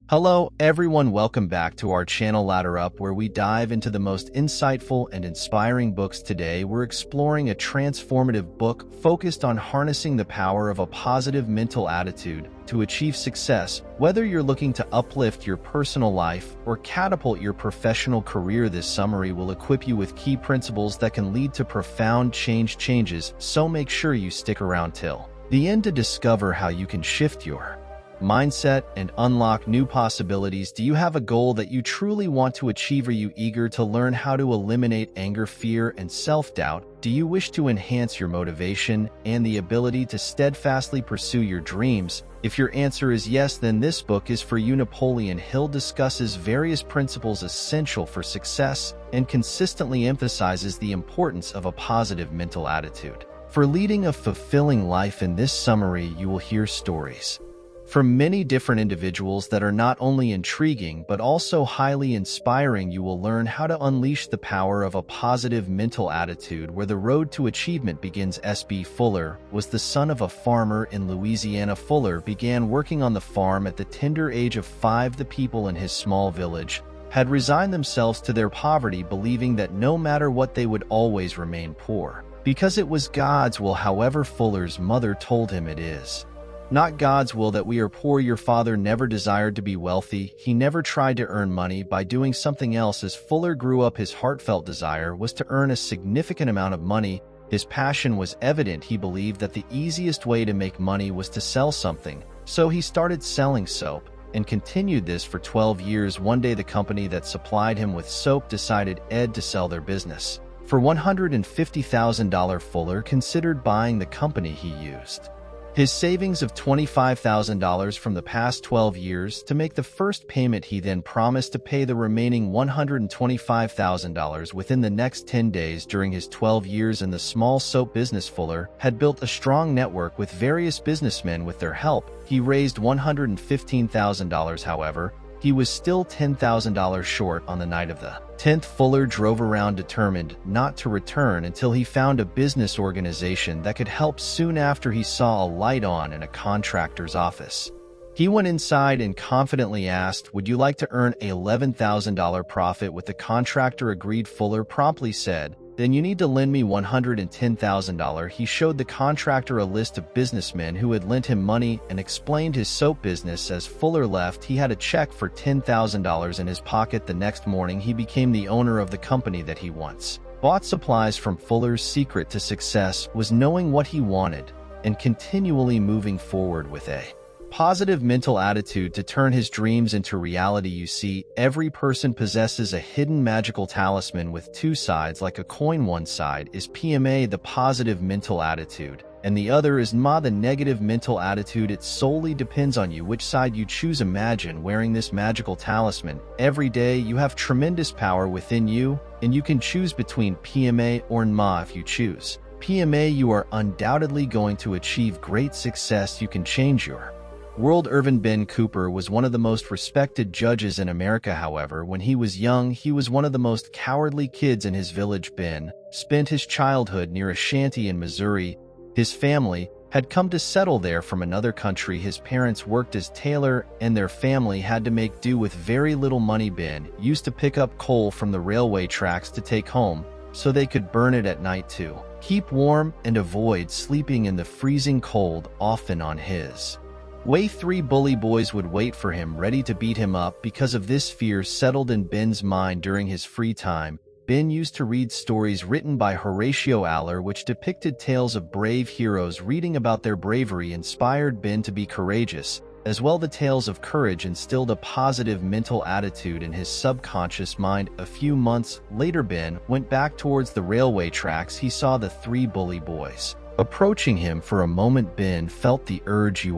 Hello everyone, welcome back to our channel Ladder Up, where we dive into the most insightful and inspiring books. Today we're exploring a transformative book focused on harnessing the power of a positive mental attitude to achieve success. Whether you're looking to uplift your personal life or catapult your professional career, this summary will equip you with key principles that can lead to profound changes, so make sure you stick around till the end to discover how you can shift your mindset and unlock new possibilities. Do you have a goal that you truly want to achieve? Are you eager to learn how to eliminate anger, fear, and self-doubt? Do you wish to enhance your motivation and the ability to steadfastly pursue your dreams? If your answer is yes, then this book is for you. Napoleon Hill discusses various principles essential for success and consistently emphasizes the importance of a positive mental attitude for leading a fulfilling life. In this summary, you will hear stories from many different individuals that are not only intriguing but also highly inspiring. You will learn how to unleash the power of a positive mental attitude, where the road to achievement begins. S.B. Fuller was the son of a farmer in Louisiana. Fuller began working on the farm at the tender age of 5. The people in his small village had resigned themselves to their poverty, believing that no matter what they would always remain poor, because it was God's will. However, Fuller's mother told him, "It is not God's will that we are poor." Your father never desired to be wealthy. He never tried to earn money by doing something else. As Fuller grew up, his heartfelt desire was to earn a significant amount of money. His passion was evident. He believed that the easiest way to make money was to sell something. So he started selling soap and continued this for 12 years. One day, the company that supplied him with soap decided to sell their business for $150,000. Fuller considered buying the company. He used his savings of $25,000 from the past 12 years to make the first payment. He then promised to pay the remaining $125,000 within the next 10 days. During his 12 years in the small soap business, Fuller had built a strong network with various businessmen. With their help, he raised $115,000. However, he was still $10,000 short. On the night of the 10th, Fuller drove around, determined not to return until he found a business organization that could help. Soon after, he saw a light on in a contractor's office. He went inside and confidently asked, "Would you like to earn an $11,000 profit?" With the contractor agreed. Fuller promptly said, "Then you need to lend me $110,000. He showed the contractor a list of businessmen who had lent him money and explained his soap business. As Fuller left, he had a check for $10,000 in his pocket. The next morning, he became the owner of the company that he once bought supplies from. Fuller's secret to success was knowing what he wanted and continually moving forward with a positive mental attitude to turn his dreams into reality. You see, every person possesses a hidden magical talisman with two sides like a coin. One side is PMA, the positive mental attitude, and the other is MA, the negative mental attitude. It solely depends on you which side you choose. Imagine wearing this magical talisman every day. You have tremendous power within you, and you can choose between PMA or MA. If you choose PMA, you are undoubtedly going to achieve great success. You can change your world. Irvin Ben Cooper was one of the most respected judges in America. However, when he was young, he was one of the most cowardly kids in his village. Ben spent his childhood near a shanty in Missouri. His family had come to settle there from another country. His parents worked as tailor, and their family had to make do with very little money. Ben used to pick up coal from the railway tracks to take home so they could burn it at night to keep warm and avoid sleeping in the freezing cold. Often on his way, 3 bully boys would wait for him, ready to beat him up. Because of this, fear settled in Ben's mind. During his free time, Ben used to read stories written by Horatio Alger, which depicted tales of brave heroes. Reading about their bravery inspired Ben to be courageous. As well, the tales of courage instilled a positive mental attitude in his subconscious mind. A few months later, Ben went back towards the railway tracks. He saw the 3 bully boys approaching him. For a moment, Ben felt the urge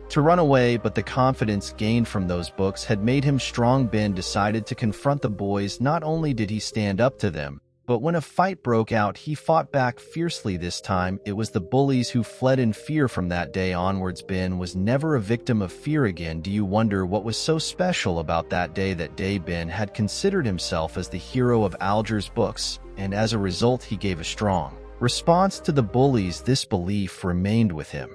to run away, but the confidence gained from those books had made him strong. Ben decided to confront the boys. Not only did he stand up to them, but when a fight broke out, he fought back fiercely. This time, it was the bullies who fled in fear. From that day onwards, Ben was never a victim of fear again. Do you wonder what was so special about that day? That day, Ben had considered himself as the hero of Alger's books, and as a result, he gave a strong response to the bullies. This belief remained with him.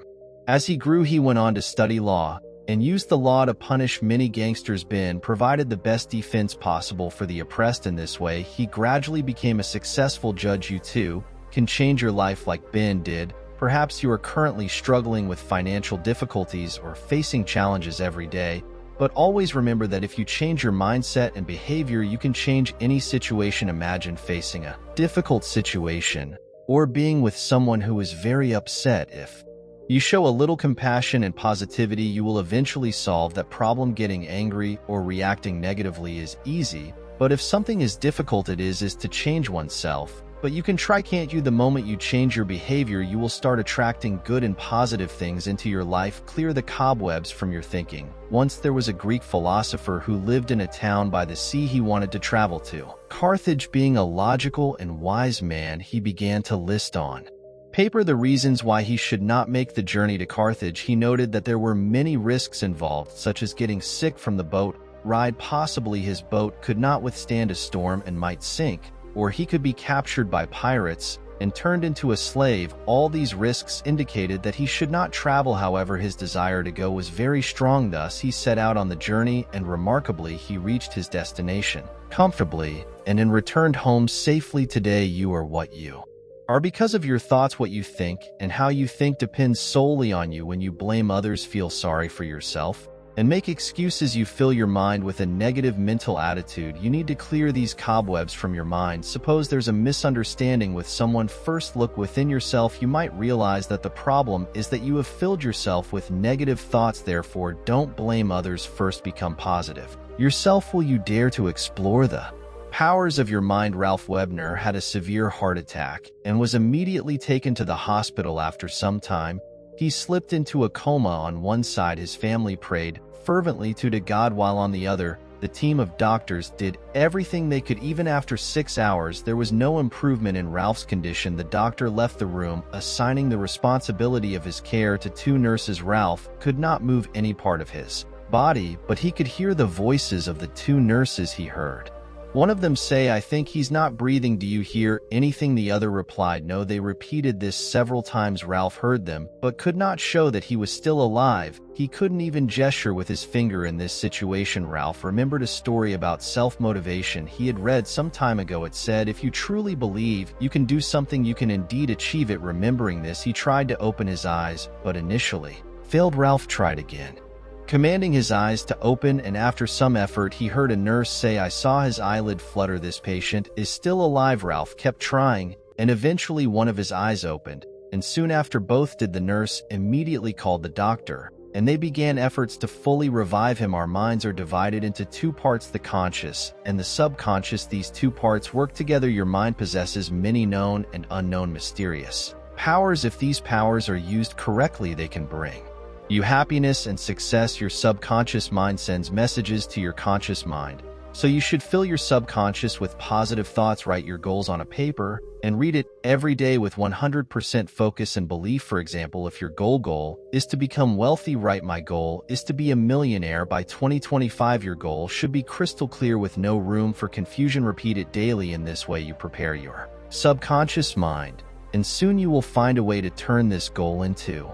As he grew, he went on to study law and used the law to punish many gangsters. Ben provided the best defense possible for the oppressed. In this way, he gradually became a successful judge. You too can change your life like Ben did. Perhaps you are currently struggling with financial difficulties or facing challenges every day, but always remember that if you change your mindset and behavior, you can change any situation. Imagine facing a difficult situation or being with someone who is very upset. If you show a little compassion and positivity, you will eventually solve that problem. Getting angry or reacting negatively is easy, but if something is difficult, it is to change oneself. But you can try, can't you? The moment you change your behavior, you will start attracting good and positive things into your life. Clear the cobwebs from your thinking. Once there was a Greek philosopher who lived in a town by the sea he wanted to travel to. Carthage. Being a logical and wise man, he began to list on paper the reasons why he should not make the journey to Carthage. He noted that there were many risks involved, such as getting sick from the boat ride. Possibly his boat could not withstand a storm and might sink, or he could be captured by pirates and turned into a slave. All these risks indicated that he should not travel. However, his desire to go was very strong. Thus, he set out on the journey, and remarkably, he reached his destination comfortably and returned home safely. Today, you are what you are because of your thoughts. What you think and how you think depends solely on you. When you blame others, feel sorry for yourself, and make excuses, you fill your mind with a negative mental attitude. You need to clear these cobwebs from your mind. Suppose there's a misunderstanding with someone. First, look within yourself. You might realize that the problem is that you have filled yourself with negative thoughts. Therefore, don't blame others. First, become positive yourself. Will you dare to explore the powers of your mind? Ralph Webner had a severe heart attack and was immediately taken to the hospital. After some time, he slipped into a coma. On one side, his family prayed fervently to God, while on the other, the team of doctors did everything they could. Even after 6 hours, there was no improvement in Ralph's condition. The doctor left the room, assigning the responsibility of his care to 2 nurses. Ralph could not move any part of his body, but he could hear the voices of the 2 nurses. He heard one of them say, "I think he's not breathing. Do you hear anything?" The other replied, "No." They repeated this several times. Ralph heard them, but could not show that he was still alive. He couldn't even gesture with his finger. In this situation, Ralph remembered a story about self-motivation he had read some time ago. It said, "If you truly believe you can do something, you can indeed achieve it." Remembering this, he tried to open his eyes, but initially failed. Ralph tried again, commanding his eyes to open, and after some effort, he heard a nurse say, "I saw his eyelid flutter. This patient is still alive." Ralph kept trying, and eventually one of his eyes opened, and soon after both did. The nurse immediately called the doctor, and they began efforts to fully revive him. Our minds are divided into 2 parts, the conscious and the subconscious. These 2 parts work together. Your mind possesses many known and unknown mysterious powers. If these powers are used correctly, they can bring you happiness and success. Your subconscious mind sends messages to your conscious mind, so you should fill your subconscious with positive thoughts. Write your goals on a paper and read it every day with 100% focus and belief. For example, if your goal is to become wealthy, write, "My goal is to be a millionaire by 2025." Your goal should be crystal clear with no room for confusion. Repeat it daily. In this way, you prepare your subconscious mind, and soon you will find a way to turn this goal into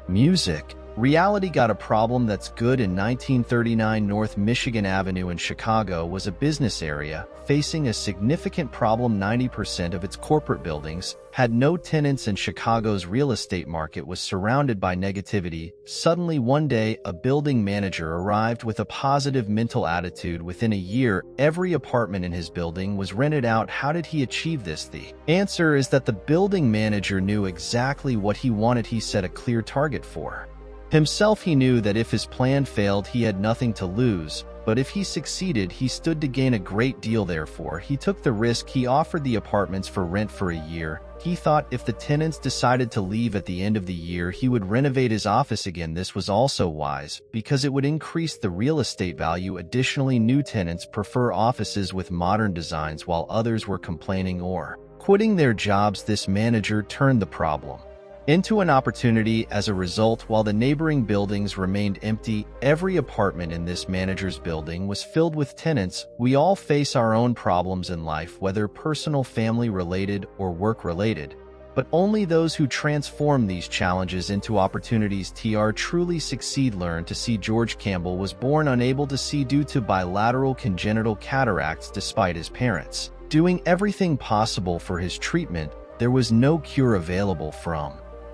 music. Reality got a problem that's good. In 1939, North Michigan Avenue in Chicago was a business area facing a significant problem. 90% of its corporate buildings had no tenants, and Chicago's real estate market was surrounded by negativity. Suddenly, one day, a building manager arrived with a positive mental attitude. Within a year, every apartment in his building was rented out. How did he achieve this? The answer is that the building manager knew exactly what he wanted. He set a clear target for himself. He knew that if his plan failed, he had nothing to lose, but if he succeeded, he stood to gain a great deal. Therefore, he took the risk. He offered the apartments for rent for a year. He thought if the tenants decided to leave at the end of the year, he would renovate his office again. This was also wise, because it would increase the real estate value. Additionally, new tenants prefer offices with modern designs, while others were complaining or quitting their jobs. This manager turned the problem into an opportunity. As a result, while the neighboring buildings remained empty, every apartment in this manager's building was filled with tenants. We all face our own problems in life, whether personal, family-related, or work-related. But only those who transform these challenges into opportunities truly succeed. Learn to see. George Campbell was born unable to see due to bilateral congenital cataracts despite his parents doing everything possible for his treatment. There was no cure available from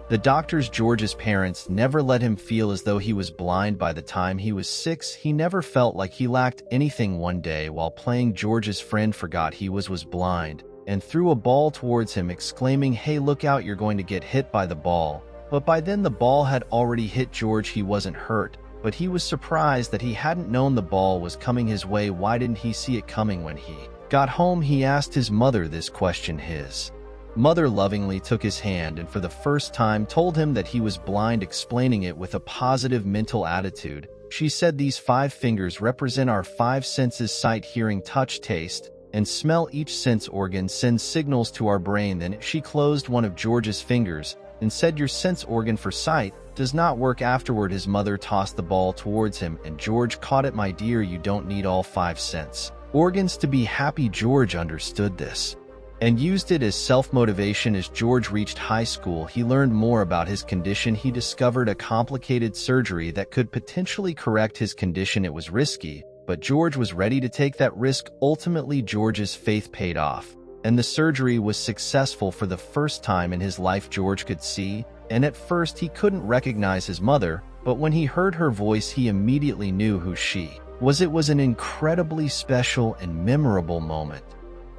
the doctors. George's parents never let him feel as though he was blind. By the time he was 6, he never felt like he lacked anything. One day while playing, George's friend forgot he was blind and threw a ball towards him, exclaiming, "Hey, look out, you're going to get hit by the ball." But by then the ball had already hit George. He wasn't hurt, but he was surprised that he hadn't known the ball was coming his way. Why didn't he see it coming? When he got home, he asked his mother this question. His mother lovingly took his hand and for the first time told him that he was blind, explaining it with a positive mental attitude. She said, "These 5 fingers represent our 5 senses: sight, hearing, touch, taste, and smell. Each sense organ sends signals to our brain." Then she closed one of George's fingers and said, "Your sense organ for sight does not work." Afterward, his mother tossed the ball towards him and George caught it. "My dear, you don't need all 5 sense organs to be happy." George understood this and used it as self-motivation. As George reached high school, he learned more about his condition. He discovered a complicated surgery that could potentially correct his condition. It was risky, but George was ready to take that risk. Ultimately, George's faith paid off, and the surgery was successful. For the first time in his life, George could see, and at first he couldn't recognize his mother, but when he heard her voice, he immediately knew who she was. It was an incredibly special and memorable moment.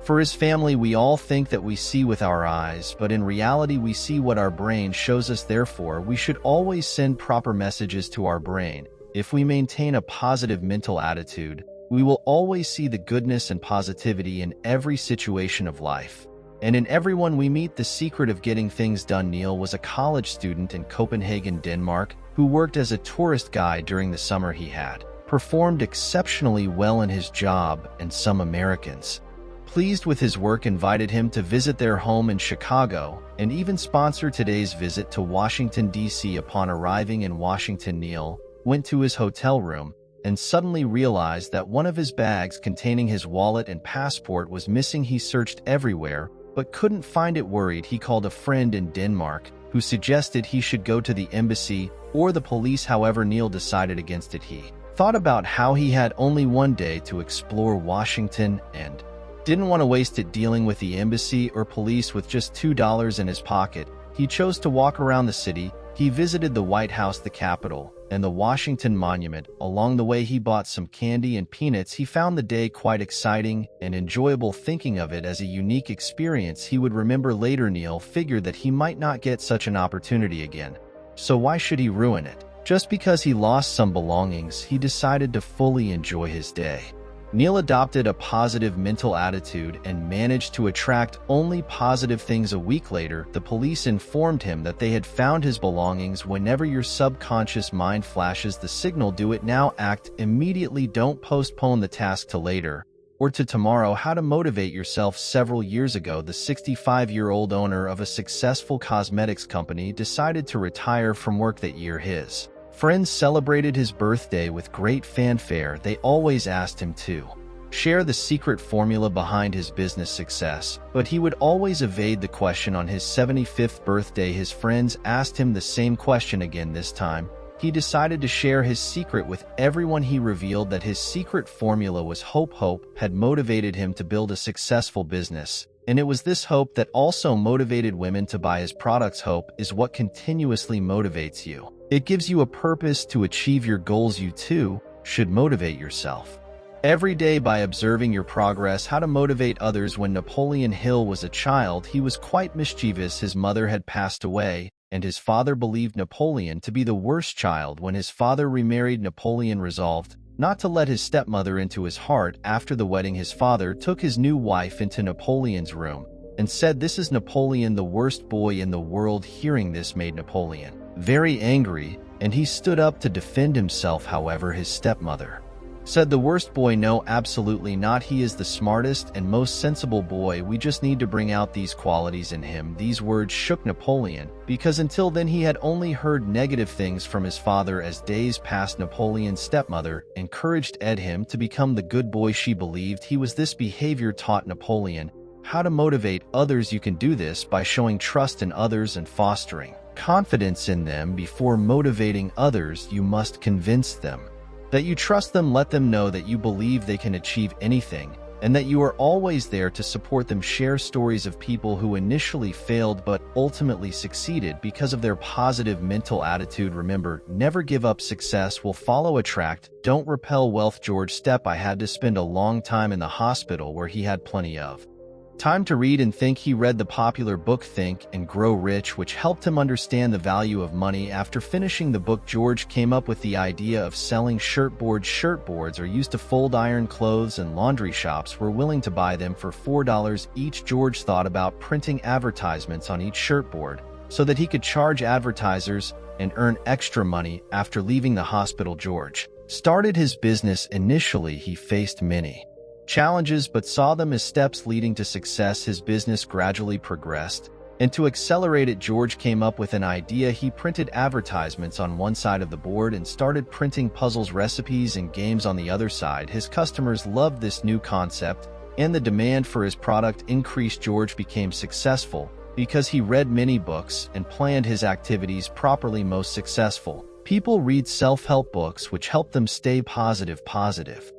For his family, we all think that we see with our eyes, but in reality we see what our brain shows us. Therefore, we should always send proper messages to our brain. If we maintain a positive mental attitude, we will always see the goodness and positivity in every situation of life and in everyone we meet. The secret of getting things done. Neil was a college student in Copenhagen, Denmark, who worked as a tourist guide during the summer. He had performed exceptionally well in his job, and some Americans, pleased with his work, invited him to visit their home in Chicago and even sponsor today's visit to Washington, D.C. Upon arriving in Washington, Neil went to his hotel room and suddenly realized that one of his bags containing his wallet and passport was missing. He searched everywhere but couldn't find it. Worried, he called a friend in Denmark who suggested he should go to the embassy or the police. However, Neil decided against it. He thought about how he had only one day to explore Washington and didn't want to waste it dealing with the embassy or police with just $2 in his pocket. He chose to walk around the city. He visited the White House, the Capitol, and the Washington Monument. Along the way, he bought some candy and peanuts. He found the day quite exciting and enjoyable, thinking of it as a unique experience he would remember later. Neil figured that he might not get such an opportunity again, so why should he ruin it? Just because he lost some belongings, he decided to fully enjoy his day. Neil adopted a positive mental attitude and managed to attract only positive things. A week later, the police informed him that they had found his belongings. Whenever your subconscious mind flashes the signal, do it now, act immediately. Don't postpone the task to later or to tomorrow. How to motivate yourself. Several years ago, the 65-year-old owner of a successful cosmetics company decided to retire from work that year. His friends celebrated his birthday with great fanfare. They always asked him to share the secret formula behind his business success, but he would always evade the question. On his 75th birthday, his friends asked him the same question again. This time, he decided to share his secret with everyone. He revealed that his secret formula was hope. Hope had motivated him to build a successful business, and it was this hope that also motivated women to buy his products. Hope is what continuously motivates you. It gives you a purpose to achieve your goals. You too should motivate yourself every day by observing your progress. How to motivate others. When Napoleon Hill was a child, he was quite mischievous. His mother had passed away, and his father believed Napoleon to be the worst child. When his father remarried, Napoleon resolved not to let his stepmother into his heart. After the wedding, his father took his new wife into Napoleon's room and said, "This is Napoleon, the worst boy in the world." Hearing this made Napoleon very angry, and he stood up to defend himself. However, his stepmother said, "The worst boy? No, absolutely not. He is the smartest and most sensible boy. We just need to bring out these qualities in him." These words shook Napoleon, because until then he had only heard negative things from his father. As days passed, Napoleon's stepmother encouraged him to become the good boy she believed he was. This behavior taught Napoleon How to motivate others. You can do this by showing trust in others and fostering confidence in them. Before motivating others, you must convince them that you trust them. Let them know that you believe they can achieve anything and that you are always there to support them. Share stories of people who initially failed but ultimately succeeded because of their positive mental attitude. Remember, never give up. Success will follow. Attract, don't repel wealth. George Stepp. I had to spend a long time in the hospital where he had plenty of time to read and think. He read the popular book Think and Grow Rich, which helped him understand the value of money. After finishing the book, George came up with the idea of selling shirtboards. Shirtboards are used to fold iron clothes, and laundry shops were willing to buy them for $4 each. George thought about printing advertisements on each shirtboard so that he could charge advertisers and earn extra money. After leaving the hospital, George started his business. Initially, he faced many challenges but saw them as steps leading to success. His business gradually progressed, and to accelerate it, George came up with an idea. He printed advertisements on one side of the board and started printing puzzles, recipes, and games on the other side. His customers loved this new concept, and the demand for his product increased. George became successful because he read many books and planned his activities properly. Most successful people read self-help books which help them stay positive.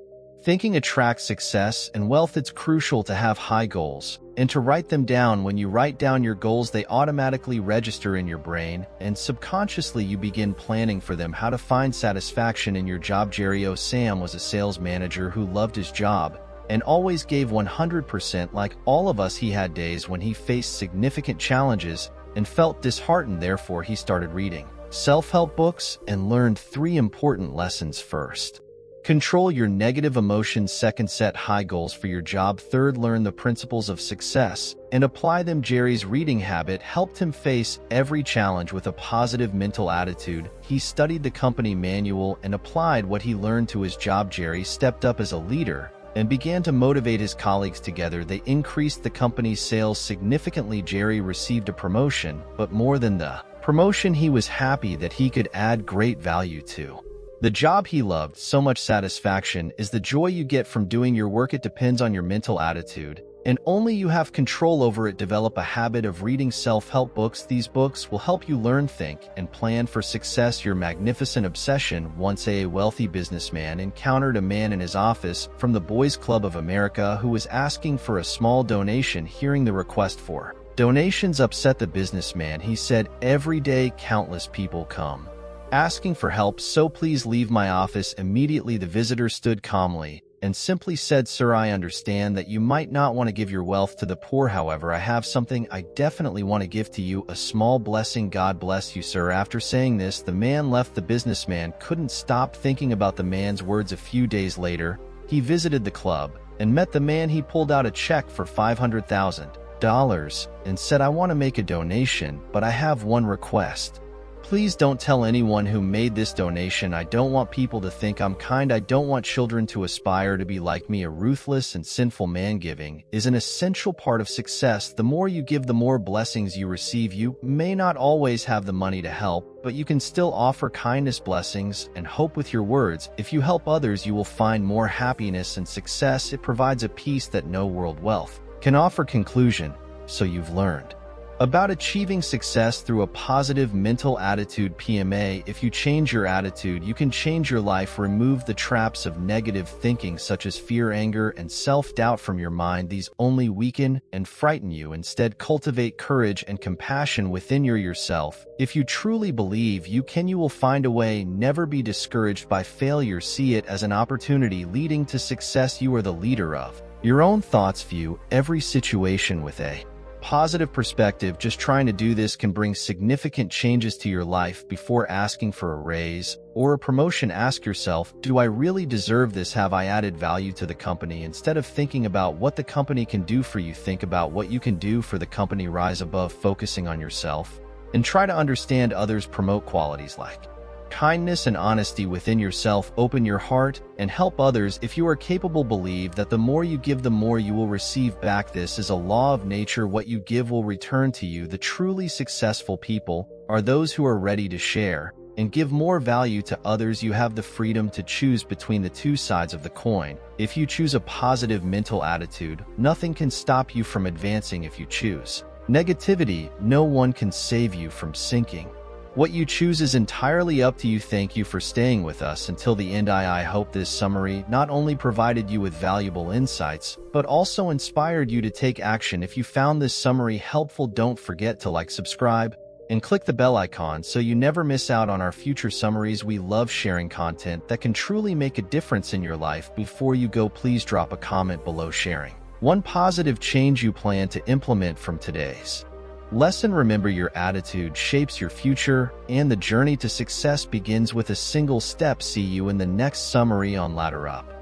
Thinking attracts success and wealth. It's crucial to have high goals and to write them down. When you write down your goals, they automatically register in your brain, and subconsciously you begin planning for them. How to find satisfaction in your job. Jerry O. Sam was a sales manager who loved his job and always gave 100%. Like all of us, he had days when he faced significant challenges and felt disheartened. Therefore, he started reading self-help books and learned 3 important lessons. First, control your negative emotions. Second, set high goals for your job. Third, learn the principles of success and apply them. Jerry's reading habit helped him face every challenge with a positive mental attitude. He studied the company manual and applied what he learned to his job. Jerry stepped up as a leader and began to motivate his colleagues. Together, they increased the company's sales significantly. Jerry received a promotion, but more than the promotion, he was happy that he could add great value to the job he loved. So much satisfaction is the joy you get from doing your work. It depends on your mental attitude, and only you have control over it. Develop a habit of reading self-help books. These books will help you learn, think, and plan for success. Your magnificent obsession. Once a wealthy businessman encountered a man in his office from the Boys Club of America who was asking for a small donation. Hearing the request for donations upset the businessman. He said, "Every day countless people come asking for help, so please leave my office immediately." The visitor stood calmly and simply said, "Sir, I understand that you might not want to give your wealth to the poor. However, I have something I definitely want to give to you, a small blessing. God bless you, sir." After saying this, the man left. The businessman couldn't stop thinking about the man's words. A few days later, he visited the club and met the man. He pulled out a check for $500,000 and said, "I want to make a donation, but I have one request. Please don't tell anyone who made this donation. I don't want people to think I'm kind. I don't want children to aspire to be like me." A ruthless and sinful man. Giving is an essential part of success. The more you give, the more blessings you receive. You may not always have the money to help, but you can still offer kindness, blessings, and hope with your words. If you help others, you will find more happiness and success. It provides a peace that no world wealth can offer. Conclusion. So you've learned about achieving success through a positive mental attitude. PMA. If you change your attitude, you can change your life. Remove the traps of negative thinking such as fear, anger, and self-doubt from your mind. These only weaken and frighten you. Instead, cultivate courage and compassion within yourself. If you truly believe you can, you will find a way. Never be discouraged by failure. See it as an opportunity leading to success. You are the leader of your own thoughts. View every situation with a positive perspective. Just trying to do this can bring significant changes to your life. Before asking for a raise or a promotion, ask yourself, do I really deserve this? Have I added value to the company? Instead of thinking about what the company can do for you, think about what you can do for the company. Rise above focusing on yourself and try to understand others. Promote qualities like kindness and honesty within yourself. Open your heart and help others. If you are capable, believe that the more you give, the more you will receive back. This is a law of nature. What you give will return to you. The truly successful people are those who are ready to share and give more value to others, you have the freedom to choose between the two sides of the coin. If you choose a positive mental attitude, nothing can stop you from advancing. If you choose negativity, no one can save you from sinking. What you choose is entirely up to you. Thank you for staying with us until the end. I hope this summary not only provided you with valuable insights, but also inspired you to take action. If you found this summary helpful, don't forget to like, subscribe, and click the bell icon so you never miss out on our future summaries. We love sharing content that can truly make a difference in your life. Before you go, please drop a comment below sharing one positive change you plan to implement from today's lesson. Remember, your attitude shapes your future, and the journey to success begins with a single step. See you in the next summary on Ladder Up.